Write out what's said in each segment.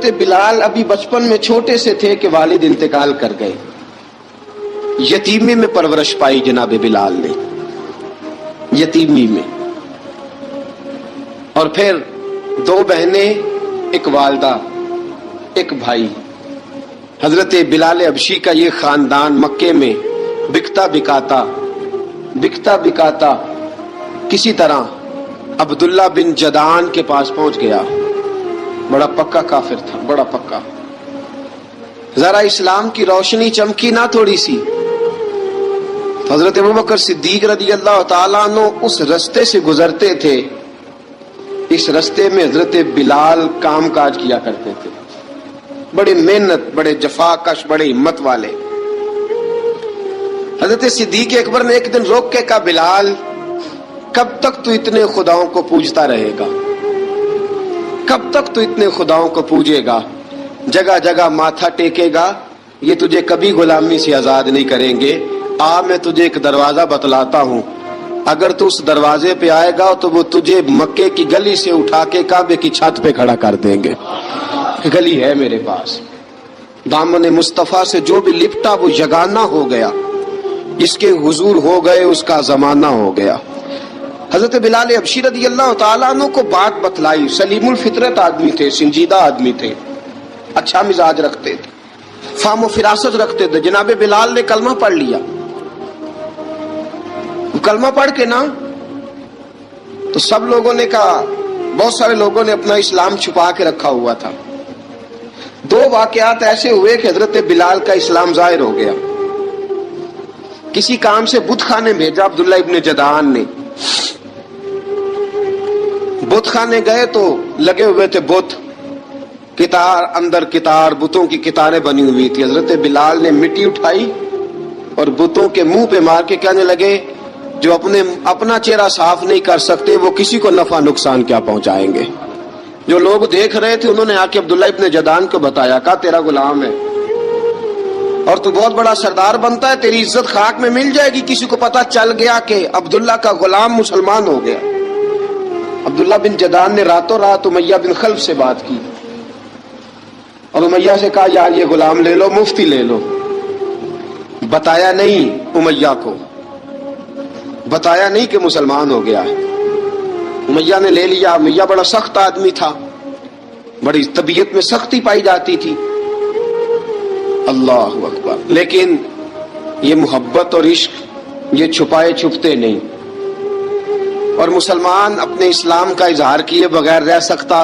حضرت بلال ابھی بچپن میں چھوٹے سے تھے کہ والد انتقال کر گئے. یتیمی میں پرورش پائی جناب بلال نے، یتیمی میں. اور پھر 2 بہنیں، ایک والدہ، ایک بھائی. حضرت بلال حبشی کا یہ خاندان مکے میں بکتا بکاتا کسی طرح عبداللہ بن جدعان کے پاس پہنچ گیا. بڑا پکا کافر تھا، بڑا پکا. ذرا اسلام کی روشنی چمکی نہ تھوڑی سی، حضرت ابوبکر صدیق رضی اللہ تعالیٰ عنہ اس رستے سے گزرتے تھے. اس رستے میں حضرت بلال کام کاج کیا کرتے تھے، بڑے محنت، بڑے جفاکش، بڑے ہمت والے. حضرت صدیق اکبر نے ایک دن روک کے کہا، بلال کب تک تو اتنے خداؤں کو پوجتا رہے گا؟ کب تک تو اتنے خداؤں کو پوجے گا، جگہ جگہ ماتھا ٹیکے گا؟ یہ تجھے کبھی غلامی سے آزاد نہیں کریں گے. میں تجھے ایک دروازہ بتلاتا ہوں، اگر تو اس دروازے پہ آئے گا تو وہ تجھے مکے کی گلی سے اٹھا کے کعبے کی چھت پہ کھڑا کر دیں گے. گلی ہے میرے پاس. دامن مصطفیٰ سے جو بھی لپٹا وہ یگانہ ہو گیا، جس کے حضور ہو گئے اس کا زمانہ ہو گیا. حضرت بلال حبشی رضی اللہ تعالیٰ عنہ کو بات بتلائی. سلیم الفطرت آدمی تھے، سنجیدہ آدمی تھے، اچھا مزاج رکھتے تھے، فہم و فراست رکھتے تھے. جناب بلال نے کلمہ پڑھ لیا. کلمہ پڑھ کے نا تو سب لوگوں نے کہا، بہت سارے لوگوں نے اپنا اسلام چھپا کے رکھا ہوا تھا. 2 واقعات ایسے ہوئے کہ حضرت بلال کا اسلام ظاہر ہو گیا. کسی کام سے بت خانے بھیجا عبداللہ ابن جدعان نے. بت خانے گئے تو لگے ہوئے تھے بت، کتار اندر کتار، بتوں کی کتاریں بنی ہوئی تھی. حضرت بلال نے مٹی اٹھائی اور بتوں کے منہ پہ مار کے کہنے لگے، جو اپنا چہرہ صاف نہیں کر سکتے وہ کسی کو نفع نقصان کیا پہنچائیں گے. جو لوگ دیکھ رہے تھے انہوں نے آ کے عبداللہ ابن جدعان کو بتایا، کہا تیرا غلام ہے اور تو بہت بڑا سردار بنتا ہے، تیری عزت خاک میں مل جائے گی. کسی کو پتا چل گیا کہ عبداللہ کا غلام مسلمان ہو گیا. عبداللہ بن جدعان نے راتوں رات امیہ بن خلف سے بات کی اور امیہ سے کہا، یار یہ غلام لے لو، مفتی لے لو. بتایا نہیں امیہ کو، بتایا نہیں کہ مسلمان ہو گیا ہے. امیہ نے لے لیا. امیہ بڑا سخت آدمی تھا، بڑی طبیعت میں سختی پائی جاتی تھی. اللہ اکبر. لیکن یہ محبت اور عشق یہ چھپائے چھپتے نہیں، اور مسلمان اپنے اسلام کا اظہار کیے بغیر رہ سکتا.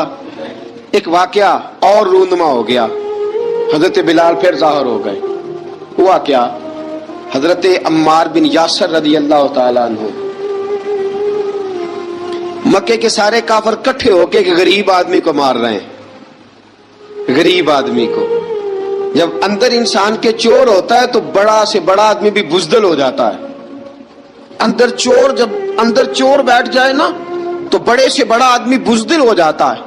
ایک واقعہ اور رونما ہو گیا. حضرت بلال پھر ظاہر ہو گئے. ہوا کیا؟ حضرت عمار بن یاسر رضی اللہ تعالیٰ عنہ، مکے کے سارے کافر کٹھے ہو کے ایک غریب آدمی کو مار رہے ہیں. غریب آدمی کو. جب اندر انسان کے چور ہوتا ہے تو بڑا سے بڑا آدمی بھی بزدل ہو جاتا ہے. جب اندر چور بیٹھ جائے نا تو بڑے سے بڑا آدمی بزدل ہو جاتا ہے،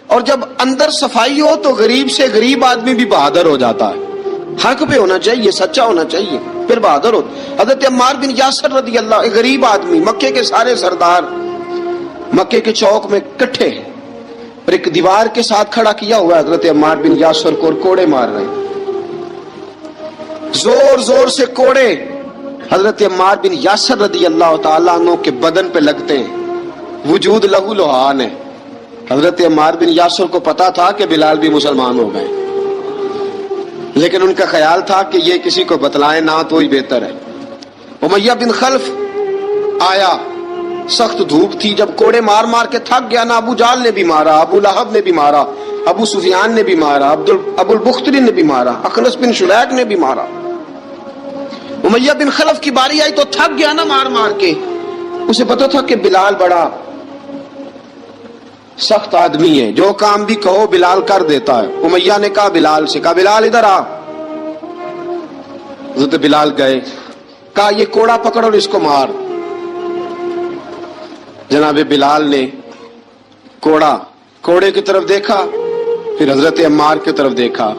اور جب اندر صفائی ہو تو غریب سے غریب آدمی بھی بہادر ہو جاتا ہے. حق پہ ہونا چاہیے، سچا ہونا چاہیے، پھر بہادر ہو. حضرت عمار بن یاسر رضی اللہ، ایک غریب آدمی، مکے کے سارے سردار مکے کے چوک میں کٹھے ہیں اور ایک دیوار کے ساتھ کھڑا کیا ہوا ہے. حضرت عمار بن یاسر کو کوڑے مار رہے ہیں، زور زور سے کوڑے حضرت عمار بن یاسر رضی اللہ تعالیٰ عنہ کے بدن پہ لگتے ہیں. وجود لہو لہان ہے. حضرت عمار بن یاسر کو پتا تھا کہ بلال بھی مسلمان ہو گئے، لیکن ان کا خیال تھا کہ یہ کسی کو بتلائے نہ تو ہی بہتر ہے. امیہ بن خلف آیا، سخت دھوپ تھی. جب کوڑے مار مار کے تھک گیا نا، ابو جال نے بھی مارا، ابو لہب نے بھی مارا، ابو سفیان نے بھی مارا، ابو البختری نے بھی مارا، اخنس بن شلیک نے بھی مارا. امیہ بن خلف کی باری آئی تو تھک گیا نا مار مار کے. اسے پتا تھا کہ بلال بڑا سخت آدمی ہے، جو کام بھی کہو بلال کر دیتا ہے. امیہ نے کہا بلال سے، کہا بلال ادھر آ. حضرت بلال گئے، کہا یہ کوڑا پکڑ اور اس کو مار. جناب بلال نے کوڑے کی طرف دیکھا، پھر حضرت عمار کی طرف دیکھا.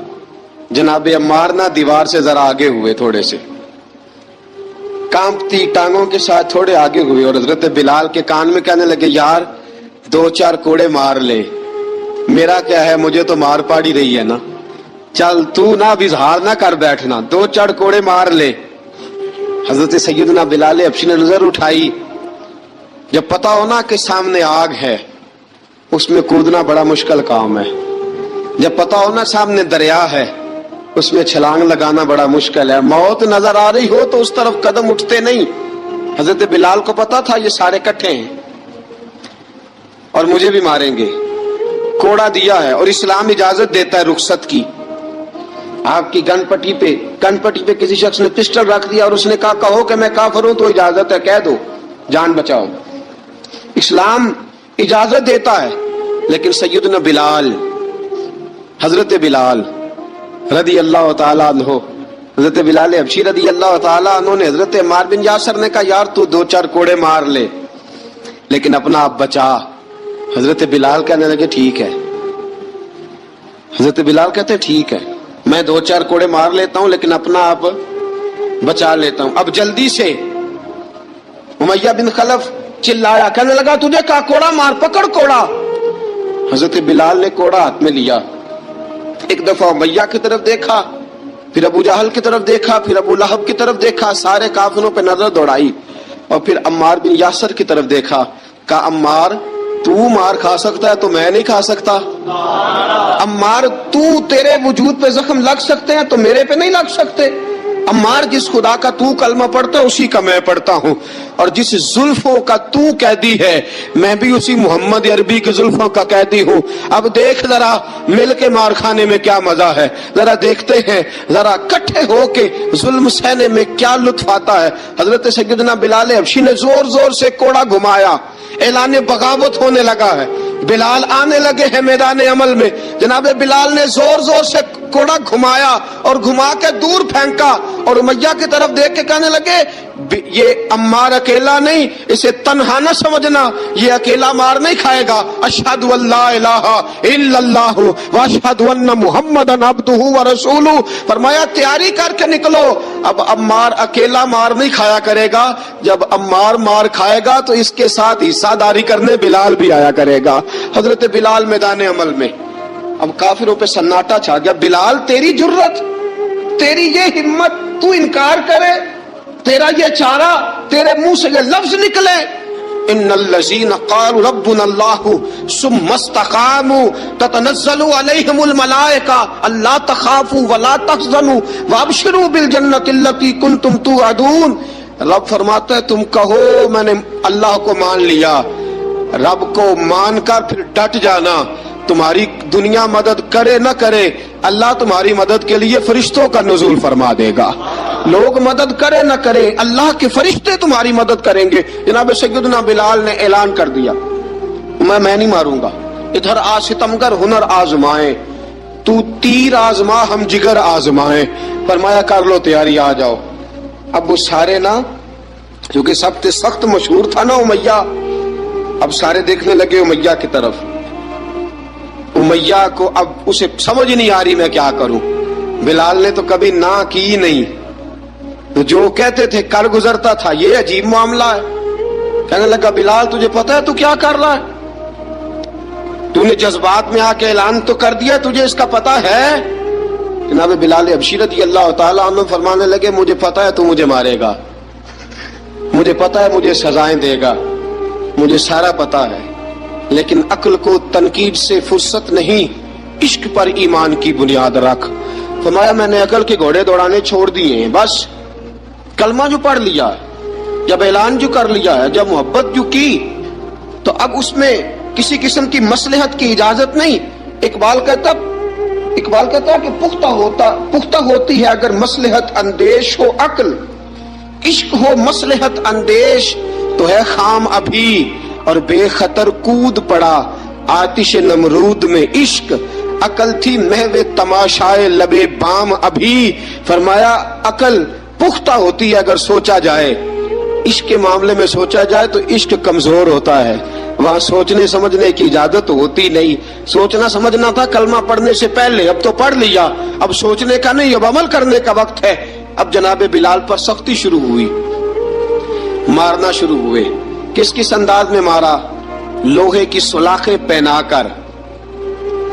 جناب عمار نہ دیوار سے ذرا آگے ہوئے، تھوڑے سے کانپتی ٹانگوں کے ساتھ تھوڑے آگے ہوئے، اور حضرت بلال کے کان میں کہنے لگے، یار 2-4 کوڑے مار لے. میرا کیا ہے, مجھے تو مار پاڑی رہی ہے نا, چل تو نہ اب اظہار نہ کر بیٹھنا, دو چڑ کوڑے مار لے. حضرت سیدنا بلال حبشی نے نظر اٹھائی, جب پتا ہو نا کہ سامنے آگ ہے اس میں کودنا بڑا مشکل کام ہے, جب پتا ہو نا سامنے دریا ہے اس میں چھلانگ لگانا بڑا مشکل ہے, موت نظر آ رہی ہو تو اس طرف قدم اٹھتے نہیں. حضرت بلال کو پتا تھا یہ سارے کٹھے ہیں اور مجھے بھی ماریں گے. کوڑا دیا ہے اور اسلام اجازت دیتا ہے رخصت کی. آپ کی گن پٹی پہ کسی شخص نے پسٹل رکھ دیا اور اس نے کہا کہو کہ میں کافر ہوں تو اجازت ہے, کہہ دو, جان بچاؤ. اسلام اجازت دیتا ہے. لیکن سیدنا بلال, حضرت بلال رضی اللہ تعالیٰ عنہ, حضرت بلال حبشی رضی اللہ تعالیٰ عنہ نے حضرت عمار بن یاسر نے کہا یار تو دو چار کوڑے مار لے لیکن اپنا آپ بچا. حضرت بلال کہنے لگے ٹھیک ہے. حضرت بلال کہتے ٹھیک ہے, میں دو چار کوڑے مار لیتا ہوں لیکن اپنا آپ بچا لیتا ہوں. اب جلدی سے امیہ بن خلف چلایا, کہنے لگا تجھے کہا کوڑا مار, پکڑ کوڑا. حضرت بلال نے کوڑا ہاتھ میں لیا, ایک دفعہ امیہ کی طرف دیکھا, پھر ابو جہل کی طرف دیکھا, پھر ابو لہب کی طرف دیکھا, سارے کافروں پہ نظر دوڑائی اور پھر عمار بن یاسر کی طرف دیکھا. کہا عمار تو مار کھا سکتا ہے تو میں نہیں کھا سکتا. عمار تیرے وجود پہ زخم لگ سکتے ہیں تو میرے پہ نہیں لگ سکتے. عمار جس خدا کا تو کلمہ پڑھتا ہے اسی کا میں پڑھتا ہوں, اور جس زلفوں کا تو قیدی ہے میں بھی اسی محمد عربی کی زلفوں کا قیدی ہوں. اب دیکھ ذرا مل کے مار کھانے میں کیا مزہ ہے, ذرا دیکھتے ہیں, ذرا اکٹھے ہو کے ظلم سہنے میں کیا لطف آتا ہے. حضرت سیدنا بلال حبشی نے زور زور سے کوڑا گھمایا, اعلان بغاوت ہونے لگا ہے. بلال آنے لگے ہیں میدان عمل میں. جناب بلال نے زور زور سے کوڑا گھمایا اور گھما کے دور پھینکا اور امیہ کی طرف دیکھ کے کہنے لگے یہ عمار اکیلا نہیں, اسے تنہا نہ سمجھنا, یہ اکیلا مار نہیں کھائے گا. اشہد ان لا الہ الا اللہ واشہد ان محمدن عبدہ ورسولہ. فرمایا تیاری کر کے نکلو, اب عمار اکیلا مار نہیں کھایا کرے گا, جب عمار مار کھائے گا تو اس کے ساتھ حصہ داری کرنے بلال بھی آیا کرے گا. حضرت بلال میدان عمل میں, اب کافروں پہ سناٹا چھا گیا. بلال تیری جرت, تیری یہ ہمت, تو انکار کرے, تیرا یہ چارہ, تیرے منہ سے یہ لفظ نکلے ان الذین قالوا ربنا اللہ ثم استقاموا تتنزل علیہم الملائکہ الا تخافوا ولا تحزنوا وابشروا بالجنۃ التی کنتم توعدون. رب فرماتا ہے تم کہو میں نے اللہ کو مان لیا, رب کو مان کر پھر ڈٹ جانا. تمہاری دنیا مدد کرے نہ کرے اللہ تمہاری مدد کے لیے فرشتوں کا نزول فرما دے گا. لوگ مدد کرے نہ کرے اللہ کے فرشتے تمہاری مدد کریں گے. جناب سیدنا بلال نے اعلان کر دیا میں نہیں ماروں گا, ادھر آ ستمگر ہنر آزمائیں, تو تیر آزما ہم جگر آزمائیں. فرمایا کر لو تیاری, آ جاؤ. اب وہ سارے نا, کیونکہ سب سے سخت مشہور تھا نا امیہ, اب سارے دیکھنے لگے امیہ کی طرف. امیہ کو اب اسے سمجھ نہیں آ رہی میں کیا کروں. بلال نے تو کبھی نہ کی نہیں, تو جو کہتے تھے کر گزرتا تھا. یہ عجیب معاملہ ہے. کہنے لگا بلال تجھے پتا ہے تو کیا کر رہا ہے, تو نے جذبات میں آ کے اعلان تو کر دیا, تجھے اس کا پتا ہے. جناب بلال حبشی رضی اللہ تعالیٰ عنہ فرمانے لگے مجھے پتا ہے تو مجھے مارے گا, مجھے پتا ہے مجھے سزائیں دے گا, مجھے سارا پتا ہے, لیکن عقل کو تنقید سے فرصت نہیں, عشق پر ایمان کی بنیاد رکھ. فرمایا میں نے عقل کے گھوڑے دوڑانے چھوڑ دیے ہیں, بس کلمہ جو پڑھ لیا, جب اعلان جو کر لیا ہے, جب محبت جو کی تو اب اس میں کسی قسم کی مصلحت کی اجازت نہیں. اقبال کہتا کہ پختہ ہوتی ہے اگر مصلحت اندیش ہو عقل, عشق ہو مصلحت اندیش تو ہے خام ابھی اور بے خطر کود پڑا آتش نمرود میں عشق. عقل تھی محو تماشائے لبے بام ابھی. فرمایا عقل پختہ ہوتی ہے اگر سوچا جائے, عشق کے معاملے میں سوچا جائے تو عشق کمزور ہوتا ہے, وہاں سوچنے سمجھنے کی اجازت ہوتی نہیں. سوچنا سمجھنا تھا کلمہ پڑھنے سے پہلے, اب تو پڑھ لیا, اب سوچنے کا نہیں, اب عمل کرنے کا وقت ہے. اب جناب بلال پر سختی شروع ہوئی, مارنا شروع ہوئے. کس انداز میں مارا, لوہے کی سلاخیں پہنا کر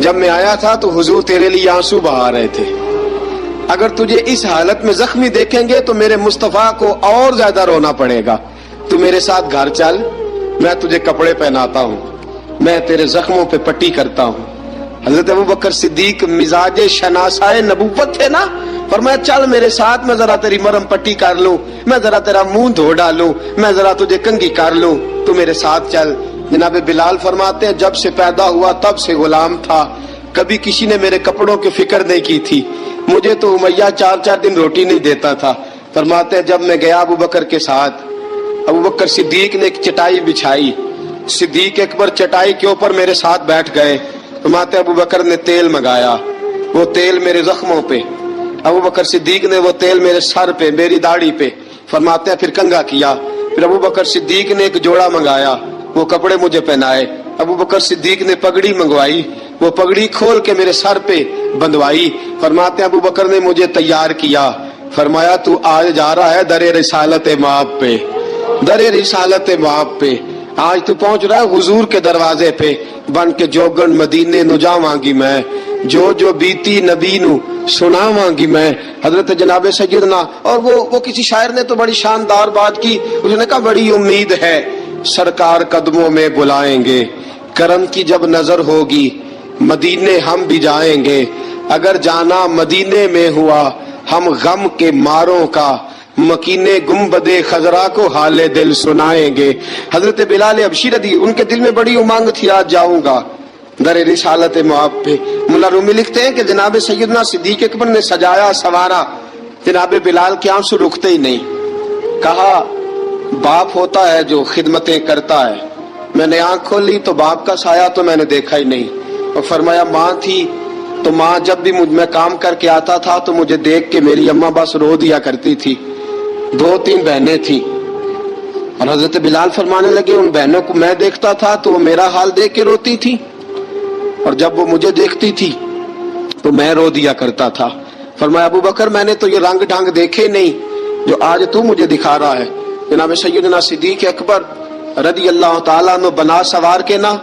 جب میں آیا تھا تو حضور تیرے لیے آنسو بہا رہے تھے. اگر تجھے اس حالت میں زخمی دیکھیں گے تو میرے مصطفیٰ کو اور زیادہ رونا پڑے گا. تو میرے ساتھ گھر چل, میں تجھے کپڑے پہناتا ہوں, میں تیرے زخموں پہ پٹی کرتا ہوں. حضرت ابوبکر صدیق مزاج شناسائے نبوت تھے نا, فرمایا چل میرے ساتھ, میں ذرا تیری مرہم پٹی کر لوں, میں ذرا تیرا منہ دھو ڈالوں, میں ذرا تجھے کنگھی کر لوں, تو میرے ساتھ چل. جناب بلال فرماتے ہیں جب سے پیدا ہوا تب سے غلام تھا, کبھی کسی نے میرے کپڑوں کی فکر نہیں کی تھی, مجھے تو امیہ 4 دن روٹی نہیں دیتا تھا. فرماتے ہیں جب میں گیا ابوبکر کے ساتھ, ابوبکر صدیق نے ایک چٹائی بچھائی, صدیق اکبر چٹائی کے اوپر میرے ساتھ بیٹھ گئے. فرماتے ہیں ابوبکر نے تیل منگایا, وہ تیل میرے زخموں پہ, ابوبکر صدیق نے وہ تیل میرے سر پہ, میری داڑھی پہ. فرماتے ہیں پھر کنگھا کیا, پھر ابوبکر صدیق نے ایک جوڑا منگایا, وہ کپڑے مجھے پہنائے. ابوبکر صدیق نے پگڑی منگوائی, وہ پگڑی کھول کے میرے سر پہ بندھوائی. فرماتے ہیں ابوبکر نے مجھے تیار کیا, فرمایا تو آج جا رہا ہے در رسالت مآب پہ, در رسالت مآب پہ. آج تو پہنچ رہا ہے حضور کے دروازے پہ, بن کے جوگن مدینے نو جاواں گی میں, جو بیتی نبی نو سناواں گی میں. حضرت جناب سیدنا, اور وہ کسی شاعر نے تو بڑی شاندار بات کی, اس نے کہا بڑی امید ہے سرکار قدموں میں بلائیں گے, کرم کی جب نظر ہوگی مدینے ہم بھی جائیں گے, اگر جانا مدینے میں ہوا ہم غم کے ماروں کا, مکینے گنبد خضرا کو حال دل سنائیں گے. حضرت بلال حبشی رضی, ان کے دل میں بڑی امنگ تھی آج جاؤں گا در رسالت مآب پہ. مولا رومی لکھتے ہیں کہ جناب سیدنا صدیق اکبر نے سجایا سوارا, جناب بلال کے آنسو رکتے ہی نہیں. کہا باپ ہوتا ہے جو خدمتیں کرتا ہے, میں نے آنکھ کھولی تو باپ کا سایہ تو میں نے دیکھا ہی نہیں. اور فرمایا ماں تھی تو ماں جب بھی میں کام کر کے آتا تھا تو مجھے دیکھ کے میری اماں بس رو دیا کرتی تھی. 2-3 بہنیں تھیں, اور حضرت بلال فرمانے لگے ان بہنوں کو میں دیکھتا تھا تو وہ میرا حال دیکھ کے روتی تھی, اور جب وہ مجھے دیکھتی تھی تو میں رو دیا کرتا تھا. فرمایا ابوبکر میں نے تو یہ رنگ ڈھنگ دیکھے نہیں جو آج تو مجھے دکھا رہا ہے. جناب سیدنا صدیق اکبر رضی اللہ تعالیٰ عنہ بنا سوار کے نا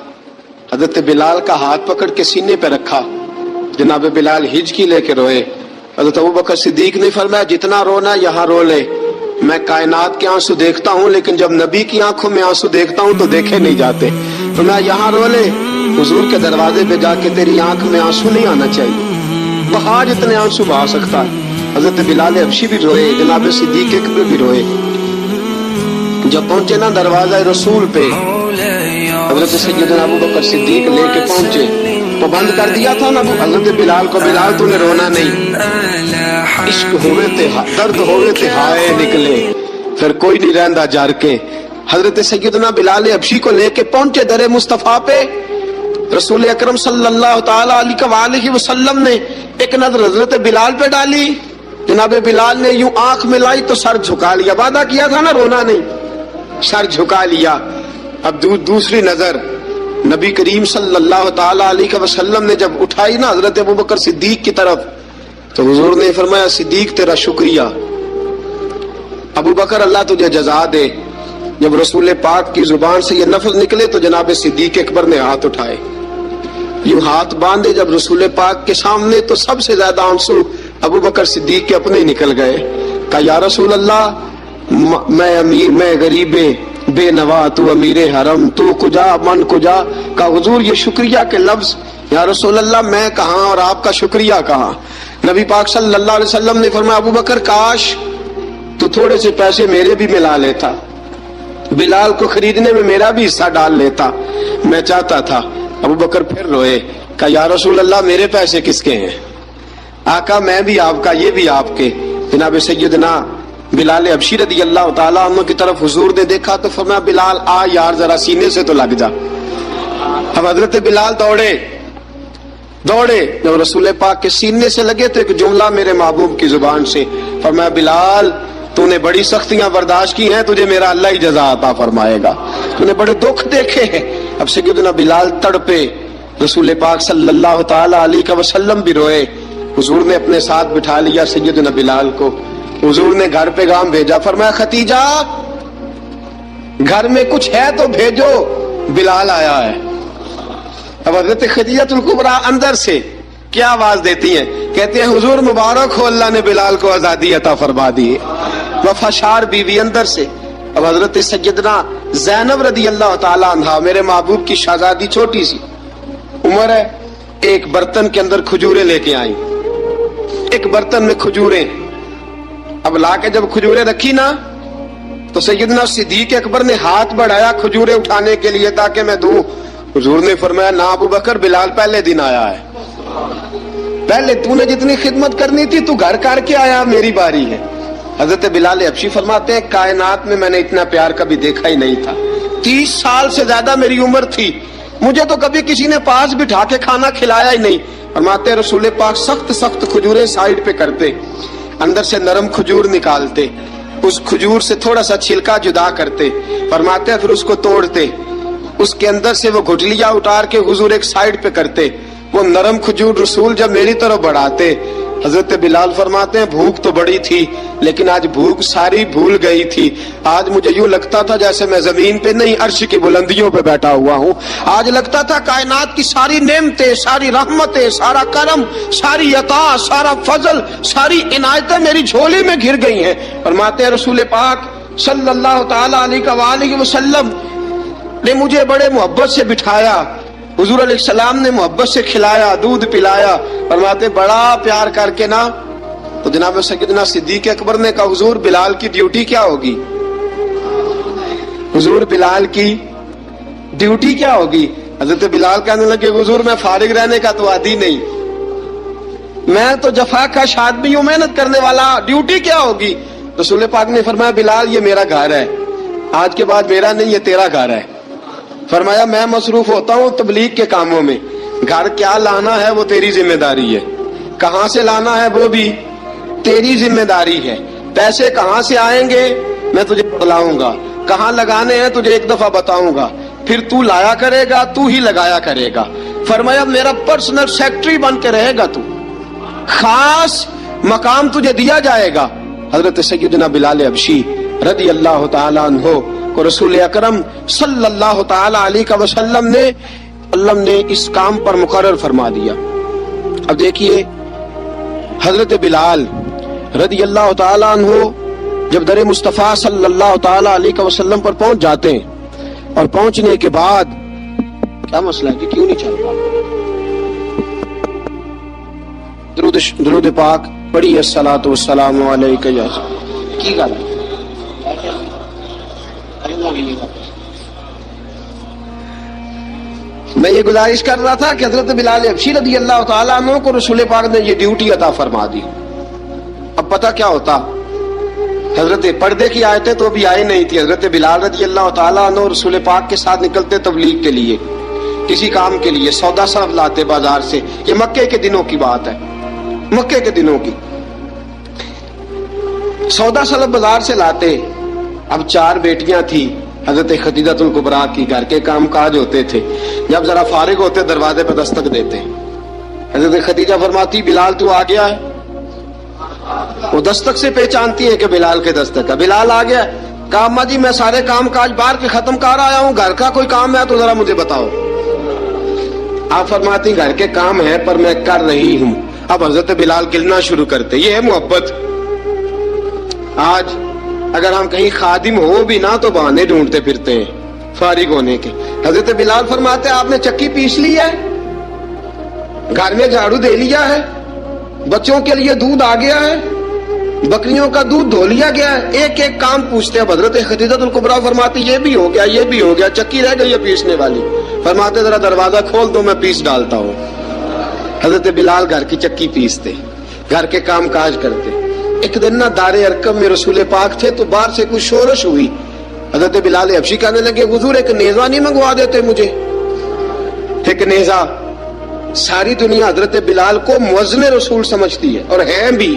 حضرت بلال کا ہاتھ پکڑ کے سینے پہ رکھا, جناب بلال ہجکی لے کے روئے. حضرت ابوبکر صدیق نے فرمایا جتنا رونا یہاں رو لے, میں کائنات کے آنسو دیکھتا ہوں لیکن جب نبی کی آنکھوں میں آنسو دیکھتا ہوں تو دیکھے نہیں جاتے. فرمایا یہاں رو لے, حضور کے دروازے پہ جا کے تیری آنکھ میں آنسو نہیں آنا چاہیے, بہا جتنے آنسو بہا سکتا ہے. حضرت بلال حبشی بھی روئے, جناب صدیق اکبر بھی روئے. جب پہنچے نا دروازہ رسول پہ, حضرت سیدنا ابوبکر صدیق لے کے پہنچے, تو بند کر دیا تھا نا حضرت بلال کو, بلال تو نے رونا نہیں, عشق ہوئے تے درد ہوئے تے ہائے نکلے, پھر کوئی نہیں رہندا جار کے. حضرت سیدنا بلال حبشی کو لے کے پہنچے در مصطفیٰ پہ. رسول اکرم صلی اللہ تعالی علیہ وسلم نے ایک نظر حضرت بلال پہ ڈالی, جناب بلال نے یوں آنکھ ملائی تو سر جھکا لیا, وعدہ کیا تھا نا رونا نہیں, سر جھکا لیا. اب دوسری نظر نبی کریم صلی اللہ تعالی علیہ وسلم نے جب اٹھائی نا حضرت ابوبکر صدیق کی طرف, تو حضور نے فرمایا صدیق تیرا شکریہ, ابوبکر اللہ تجھے جزا دے. جب رسول پاک کی زبان سے یہ لفظ نکلے تو جناب صدیق اکبر نے ہاتھ اٹھائے, یوں ہاتھ باندھے جب رسول پاک کے سامنے, تو سب سے زیادہ آنسو ابوبکر صدیق کے اپنے نکل گئے. کہا یا رسول اللہ میں امیر, میں غریب بے نوا, تو امیر حرم, تو کجا من کجا. کہا حضور یہ شکریہ کے لفظ, یا رسول اللہ میں کہاں اور آپ کا شکریہ کہاں. نبی پاک صلی اللہ علیہ وسلم نے فرمایا ابوبکر کاش تو تھوڑے سے پیسے میرے بھی ملا لیتا, بلال کو خریدنے میں میرا بھی حصہ ڈال لیتا, میں چاہتا تھا. ابوبکر پھر روئے. کہا یا رسول اللہ میرے پیسے کس کے ہیں, آقا میں بھی آپ کا یہ بھی آپ کے. جناب سیدنا بلال حبشی رضی اللہ تعالیٰ عنہ کی طرف حضور نے دیکھا تو فرمایا بلال آ یار ذرا سینے سے تو لگ جا. اب حضرت بلال دوڑے, جب رسول پاک کے سینے سے لگے تو ایک جملہ میرے محبوب کی زبان سے, فرمایا بلال تو نے بڑی سختیاں برداشت کی ہیں, تجھے میرا اللہ ہی جزا عطا فرمائے گا, تو نے بڑے دکھ دیکھے ہیں. اب سیدنا بلال تڑپے, رسول پاک صلی اللہ تعالی علیہ وسلم بھی روئے. حضور نے اپنے ساتھ بٹھا لیا سیدنا بلال کو, حضور نے گھر پیغام بھیجا, فرمایا ختیجہ گھر میں کچھ ہے تو بھیجو, بلال آیا ہے. اب حضرت خدیجہ کبریٰ اندر سے کیا آواز دیتی ہیں, کہتے ہیں حضور مبارک ہو, اللہ نے بلال کو آزادی عطا فرما دی. وفاشار بیوی اندر سے. اب حضرت سیدنا زینب رضی اللہ تعالی عنہا, میرے محبوب کی شہزادی, چھوٹی سی عمر ہے, ایک برتن کے اندر کھجوریں لے کے آئیں, ایک برتن میں کھجوریں. اب لا کے جب کھجوریں رکھی نا تو سیدنا صدیق اکبر نے ہاتھ بڑھایا کھجوریں اٹھانے کے لیے تاکہ میں دوں. حضور نے فرمایا نا ابو بکر, بلال پہلے دن آیا ہے, پہلے تو نے جتنی خدمت کرنی تھی تو گھر کر کے آیا, میری باری ہے. حضرت بلال حبشی فرماتے ہیں کائنات میں میں نے اتنا پیار کبھی دیکھا ہی نہیں تھا. 30 سال سے زیادہ میری عمر تھی, مجھے تو کبھی کسی نے پاس بٹھا کے کھانا کھلایا ہی نہیں. فرماتے رسول پاک سخت سخت کھجوریں سائڈ پہ کرتے, اندر سے نرم کھجور نکالتے, اس کھجور سے تھوڑا سا چھلکا جدا کرتے. فرماتے پھر اس کو توڑتے, اس کے اندر سے وہ گھٹلیاں اتار کے حضور ایک سائڈ پہ کرتے. وہ نرم کھجور رسول جب میری طرف بڑھاتے, حضرت بلال فرماتے ہیں بھوک تو بڑی تھی لیکن آج بھوک ساری بھول گئی تھی. آج مجھے یوں لگتا تھا جیسے میں زمین پہ نہیں عرش کی بلندیوں پہ بیٹھا ہوا ہوں. آج لگتا تھا کائنات کی ساری نعمتیں, ساری رحمتیں, سارا کرم, ساری عطا, سارا فضل, ساری عنایتیں میری جھولی میں گر گئی ہیں. فرماتے ہیں رسول پاک صلی اللہ تعالی علیہ وآلہ وسلم نے مجھے بڑے محبت سے بٹھایا, حضور علیہ السلام نے محبت سے کھلایا, دودھ پلایا. فرماتے بڑا پیار کر کے نا تو جناب سیدنا صدیق اکبر نے کہا حضور بلال کی ڈیوٹی کیا ہوگی, حضور بلال کی ڈیوٹی کیا ہوگی. حضرت بلال کہنے لگے حضور میں فارغ رہنے کا تو عادی نہیں, میں تو جفا کش آدمی ہوں, محنت کرنے والا, ڈیوٹی کیا ہوگی. رسول پاک نے فرمایا بلال یہ میرا گھر ہے, آج کے بعد میرا نہیں یہ تیرا گھر ہے. فرمایا میں مصروف ہوتا ہوں تبلیغ کے کاموں میں, گھر کیا لانا ہے وہ تیری ذمہ داری ہے, کہاں سے لانا ہے وہ بھی تیری ذمہ داری ہے, پیسے کہاں سے آئیں گے میں تجھے بتلاؤں گا, کہاں لگانے ہیں تجھے ایک دفعہ بتاؤں گا, پھر تو لایا کرے گا, تو ہی لگایا کرے گا. فرمایا میرا پرسنل سیکٹری بن کے رہے گا, تو خاص مقام تجھے دیا جائے گا. حضرت سیدنا بلال حبشی رضی اللہ تعالی عنہ کو رسول اکرم صلی اللہ تعالی علیہ وسلم نے اس کام پر مقرر فرما دیا. اب دیکھیے حضرت بلال رضی اللہ تعالی عنہ جب در مصطفیٰ صلی اللہ تعالی علیہ وسلم پر پہنچ جاتے ہیں اور پہنچنے کے بعد کیا مسئلہ ہے کہ کیوں نہیں چل رہا, درود پاک پڑھی الصلاۃ والسلام علیک یا کی گل ہے. میں یہ گزارش کر رہا تھا کہ حضرت بلال حبشی رضی اللہ تعالیٰ عنہ کو رسول پاک نے یہ ڈیوٹی عطا فرما دی. اب پتہ کیا ہوتا, حضرت پردے کی آیتیں تو ابھی آئی نہیں تھی. حضرت بلال رضی اللہ تعالیٰ عنہ رسول پاک کے ساتھ نکلتے تبلیغ کے لیے, کسی کام کے لیے, سودا صرف لاتے بازار سے. یہ مکے کے دنوں کی بات ہے, مکے کے دنوں کی. سودا صرف بازار سے لاتے. اب 4 بیٹیاں تھی حضرت خدیجہ کبریٰ کی, گھر کے کام کاج ہوتے تھے. جب ذرا فارغ ہوتے دروازے پہ دستک دیتے. حضرت خدیجہ فرماتی بلال تو آ گیا ہے. وہ دستک سے پہچانتی ہے کہ بلال کے دستک ہے. بلال آ گیا. کہا اماں جی میں سارے کام کاج باہر کے ختم کر آیا ہوں, گھر کا کوئی کام ہے تو ذرا مجھے بتاؤ. آپ فرماتی گھر کے کام ہے پر میں کر رہی ہوں. اب حضرت بلال گلنا شروع کرتے. یہ ہے محبت. آج اگر ہم کہیں خادم ہو بھی نہ تو بہانے ڈھونڈتے پھرتے ہیں فارغ ہونے کے. حضرت بلال فرماتے آپ نے چکی پیس لی ہے, گھر میں جھاڑو دے لیا ہے, بچوں کے لیے دودھ آ گیا ہے, بکریوں کا دودھ دھو لیا گیا ہے, ایک ایک کام پوچھتے. اب حضرت خدیجہ کبریٰ فرماتی یہ بھی ہو گیا, یہ بھی ہو گیا, چکی رہ گئی ہے پیسنے والی. فرماتے ذرا دروازہ کھول دو میں پیس ڈالتا ہوں. حضرت بلال گھر کی چکی پیستے, گھر کے کام کاج کرتے. ایک دن نہ دار ارقم میں رسول پاک تھے تو باہر سے کچھ شورش ہوئی. حضرت بلال حبشی کہنے لگے حضور ایک نیزہ نہیں منگوا دیتے مجھے. ایک نیزہ. ساری دنیا حضرت بلال کو مؤذن رسول سمجھتی ہے اور ہیں بھی,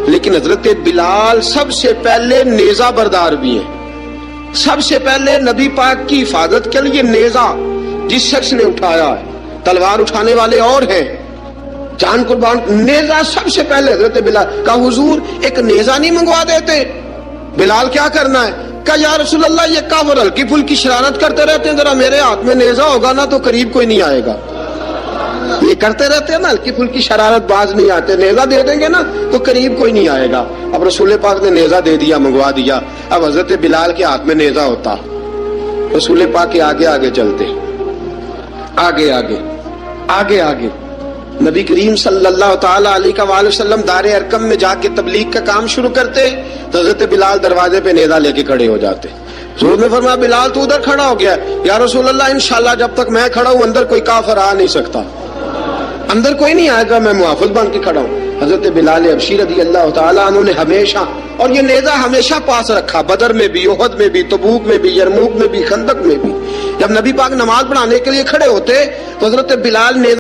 لیکن حضرت بلال سب سے پہلے نیزہ بردار بھی ہیں. سب سے پہلے نبی پاک کی حفاظت کے لیے نیزہ جس شخص نے اٹھایا ہے, تلوار اٹھانے والے اور ہیں, جان قربان, نیزہ سب سے پہلے حضرت بلال. کہا حضور ایک نیزہ نہیں منگوا دیتے. بلال کیا کرنا ہے؟ کہا یا رسول اللہ یہ کافر ہلکی پھلکی شرارت کرتے رہتے ہیں, ذرا میرے ہاتھ میں نیزہ ہوگا نا تو قریب کوئی نہیں آئے گا. یہ کرتے رہتے ہیں نا، ہلکی پھلکی شرارت باز نہیں آتے، نیزہ دے دیں گے نا تو قریب کوئی نہیں آئے گا. اب رسول پاک نے نیزہ دے دیا، منگوا دیا. اب حضرت بلال کے ہاتھ میں نیزہ ہوتا، رسول پاک کے آگے آگے چلتے، آگے آگے آگے آگے. نبی کریم صلی اللہ تعالی علیہ وآلہ وسلم دار ارقم میں جا کے تبلیغ کا کام شروع کرتے تو حضرت بلال دروازے پہ نیزہ لے کے کھڑے ہو جاتے. حضور نے فرمایا بلال تو ادھر کھڑا ہو گیا. یا رسول اللہ انشاءاللہ جب تک میں کھڑا ہوں اندر کوئی کافر آ نہیں سکتا، اندر کوئی نہیں آئے گا، میں محافظ بن کے کھڑا ہوں. حضرت بلال حبشی رضی اللہ تعالیٰ عنہ نے ہمیشہ، اور یہ نیزہ ہمیشہ پاس رکھا، بدر میں بھی، احد میں بھی، تبوک میں بھی، یرموک میں بھی، خندق میں بھی. جب نبی پاک نماز پڑھانے کے لیے کھڑے ہوتے تو حضرت بلال نیزہ